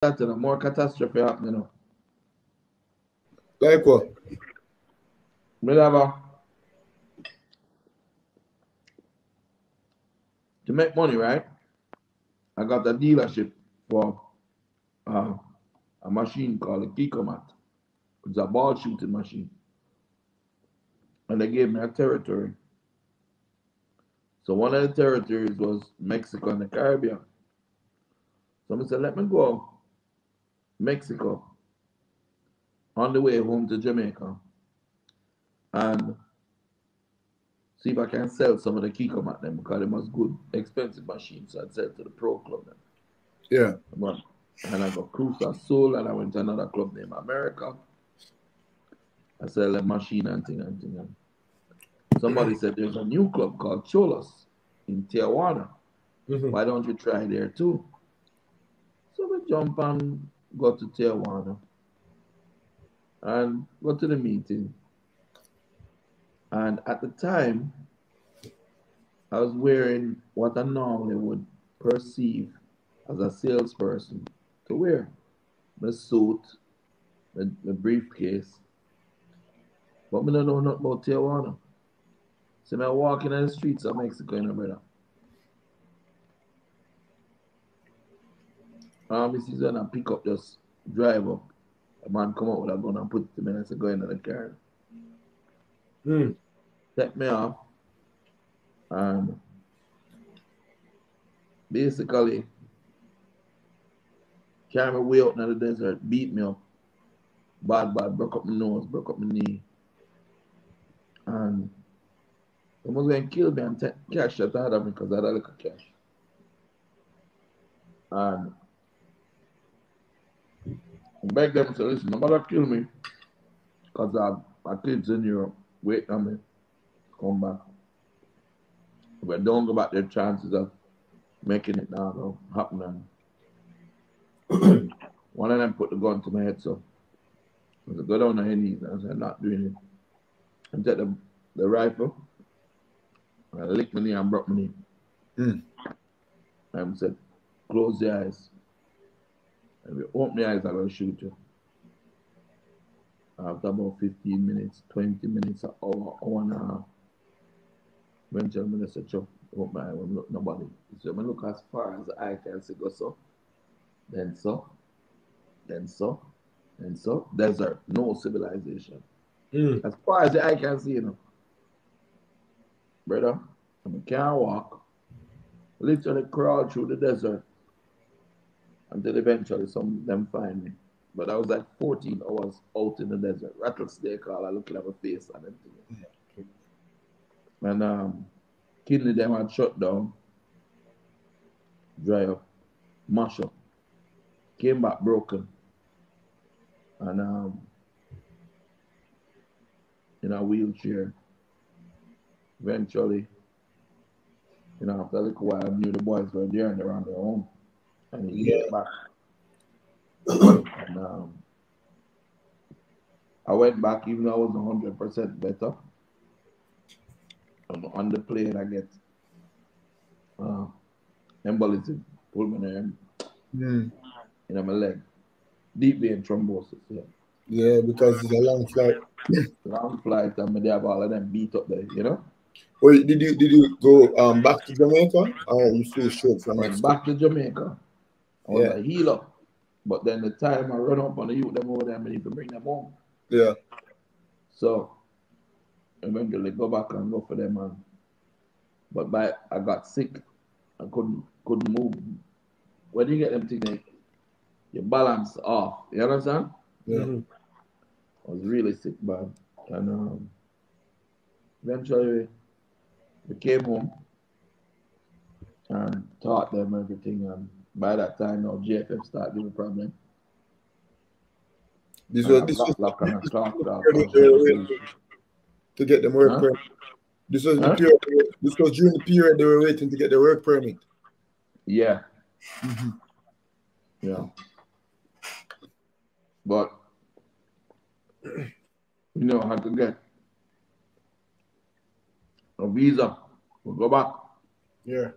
that, more catastrophe happening now. Like what? Me have to make money, right? I got a dealership for uh, a machine called a Kikomat. It's a ball shooting machine. And they gave me a territory. So one of the territories was Mexico and the Caribbean. So I said, let me go Mexico on the way home to Jamaica and see if I can sell some of the Kikomat at them because they must good, expensive machines. So I'd sell to the pro club then. Yeah. And I got Cruise of Soul and I went to another club named America. I sell a machine and thing and thing. And somebody said there's a new club called Cholos in Tijuana. Why don't you try there too? So we jump and go to Tijuana and go to the meeting. And at the time, I was wearing what I normally would perceive as a salesperson to wear. My suit, my briefcase. But I don't know nothing about Tijuana. So I'm walking on the streets of Mexico, you know, brother. This is when I pick up, just drive up. A man come out with a gun and put it to me and I say, go into the car. Take me off. And basically, carry me way out in the desert, beat me up. Bad, broke up my nose, broke up my knee. And they was going to kill me and take cash that I had of me because I had a little cash. And I begged them to say, listen, nobody kill me because my kids in Europe waiting on me to come back. If I don't go back, their chances of making it now go happen. And one of them put the gun to my head, so I said, go down on your knees. I said, I'm not doing it. And take the rifle, and I licked my knee and broke my knee. And I said, close your eyes. And if you open your eyes, I'm going to shoot you. After about 15 minutes, 20 minutes, an hour, hour and a half, eventually I said, Chuck, open my eye, I'm look nobody. So I look as far as I can see, go so, then so, then so, then so, desert, no civilization. As far as the eye can see, you know. Brother, I can't walk. Literally crawl through the desert until eventually some of them find me. But I was like 14 hours out in the desert. Rattlesnake all I looking at my face and everything. And kidney them had shut down, dry up, mash up. Came back broken. And in a wheelchair. Eventually, after a little while, I knew the boys were there and they're on their own. And he get back. And I went back even though I was 100% better. On the plane, I get embolism, pulmonary in my leg. Deep vein thrombosis, yeah. Yeah, because it's a long flight. Long flight, and they have all of them beat up there, you know? Wait, did you go back to Jamaica or you flew straight from Went Mexico? back to Jamaica. I was a healer. But then the time I run up on the youth them over there, I need to bring them home. Yeah. So eventually go back and go for them, man. But I got sick. I couldn't move. When you get them things, your balance off. You understand? Yeah. I was really sick, man. And eventually we came home and taught them everything. And by that time, now JFF started giving problem. This was to get the work permit. This was the period. This was during the period they were waiting to get the work permit. Yeah. Yeah. But I had to get a visa to go back. Yeah.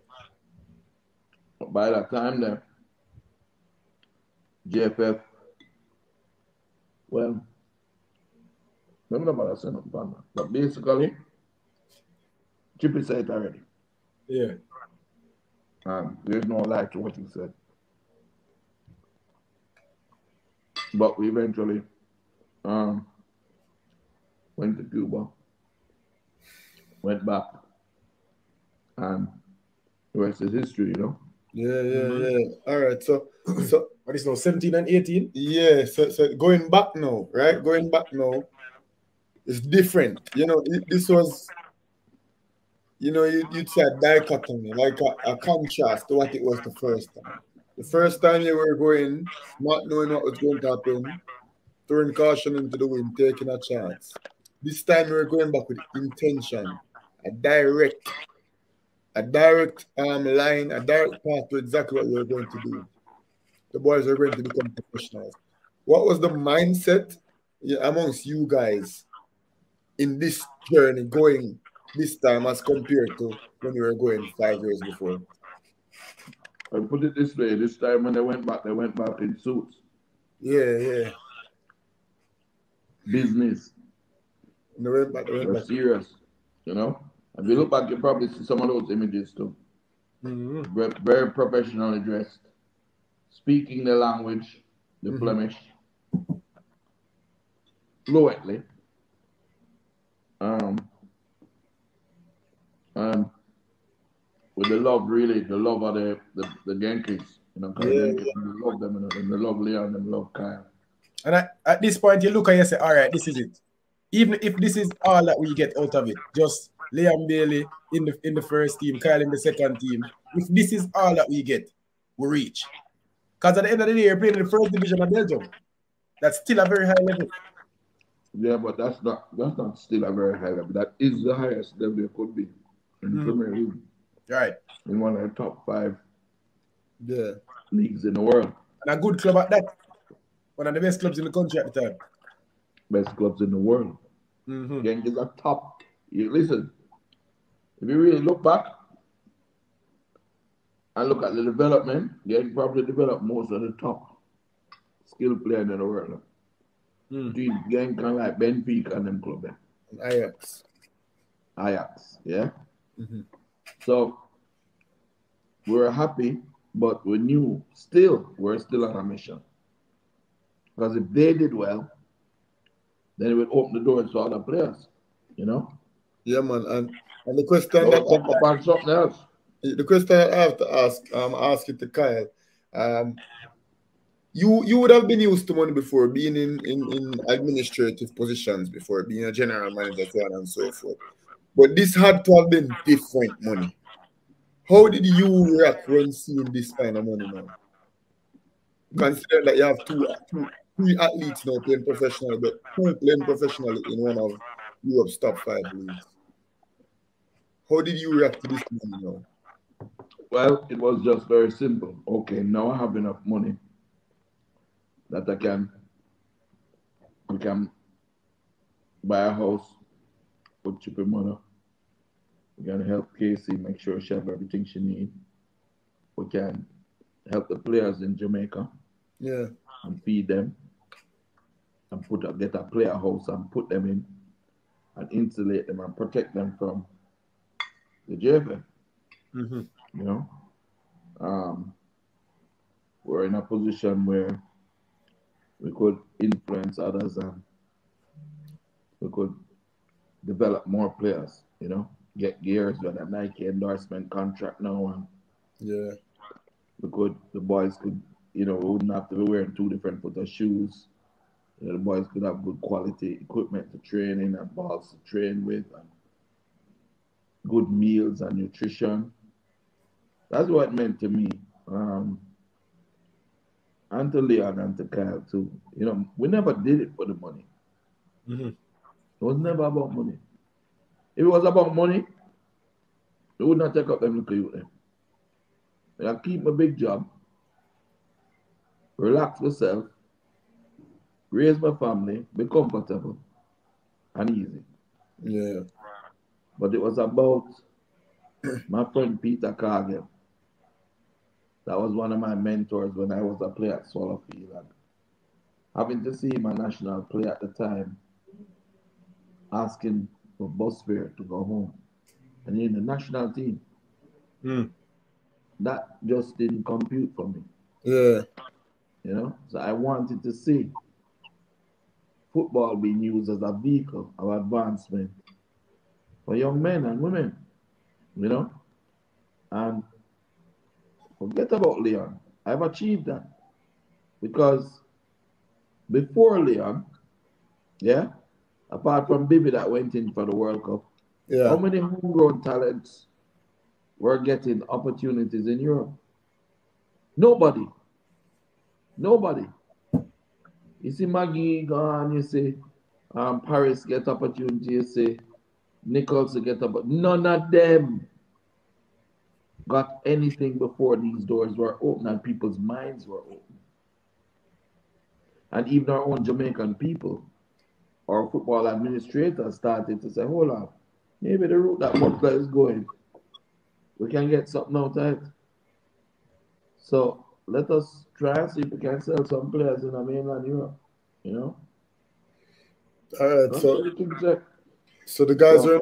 But by that time there, JFF, well, I'm not about to say nothing about that. But basically, Chippy said it already. Yeah. There's no lie to what he said. But we eventually um, went to Cuba, went back, and the rest is history, you know? Yeah. All right. So what is now 17 and 18? Yeah. So going back now, right? Going back now, it's different. You know, this was, you know, you'd say a dichotomy, like a contrast to what it was the first time. The first time you were going, not knowing what was going to happen, throwing caution into the wind, taking a chance. This time we were going back with intention, a direct line, a direct path to exactly what we were going to do. The boys are going to become professionals. What was the mindset amongst you guys in this journey going this time as compared to when you were going 5 years before? I put it this way: this time when they went back in suits. Yeah. Business. They went back. They're serious, you know. If you look back, you probably see some of those images too. Very professionally dressed, speaking the language, the Flemish, fluently. With the love, really, the love of the Yankees, you know, because Yankees, they love them, and they love Leon, and they love Kyle. And at this point, you look and you say, all right, this is it. Even if this is all that we get out of it, just Liam Bailey in the first team, Kyle in the second team. If this is all that we get, we reach. Because at the end of the day, you're playing in the first division of Belgium. That's still a very high level. Yeah, but that's not still a very high level. That is the highest level it could be in the Premier League. Right. In one of the top 5 leagues in the world. And a good club at that. One of the best clubs in the country at the time. Best clubs in the world. Yankees are top. Listen, if you really look back and look at the development, Yankees probably developed most of the top skilled players in the world. Yankees kind of like Benfica and them club there. Ajax, yeah? So, we were happy, but we knew we're still on a mission. Because if they did well, then it would open the doors to other players, you know? Yeah, man. And the question something else. The question I have to ask it to Kyle. You would have been used to money before, being in administrative positions before, being a general manager, so on and so forth. But this had to have been different money. How did you react when seeing this kind of money now? Consider that you have three athletes now playing professionally, but who playing professionally in one of Europe's top 5 leagues. How did you react to this money now? Well, it was just very simple. Okay, now I have enough money that I can buy a house, put cheaper money. We can help Casey make sure she have everything she needs. We can help the players in Jamaica. Yeah. And feed them. And get a player house and put them in and insulate them and protect them from the JFF. You know? We're in a position where we could influence others and we could develop more players, you know, get gears with a Nike endorsement contract now. And the boys could, you know, we wouldn't have to be wearing 2 different put of shoes. You know, the boys could have good quality equipment to train in and balls to train with and good meals and nutrition. That's what it meant to me. And to Leon and to Kyle too. You know, we never did it for the money. It was never about money. If it was about money, we would not take up them little youth. I keep my big job, relax myself, raise my family, be comfortable and easy. Yeah. But it was about my friend Peter Cargill. That was one of my mentors when I was a player at Swallowfield. And having to see my national play at the time, asking for bus fare to go home, and in the national team, that just didn't compute for me. Yeah. You know, so I wanted to see football being used as a vehicle of advancement for young men and women. You know, and forget about Leon. I've achieved that because before Leon, yeah, apart from Bibi that went in for the World Cup, how Yeah. many homegrown talents were getting opportunities in Europe? Nobody. Nobody. You see Maggie gone, you see Paris get opportunity, you see Nichols get up. None of them got anything before these doors were open and people's minds were open. And even our own Jamaican people, our football administrators started to say, hold on, maybe the route that Butler is going, we can get something out of it. So let us try and see if we can sell some players in the mainland Europe. You know? All right. That's what the thing said. So the guys So are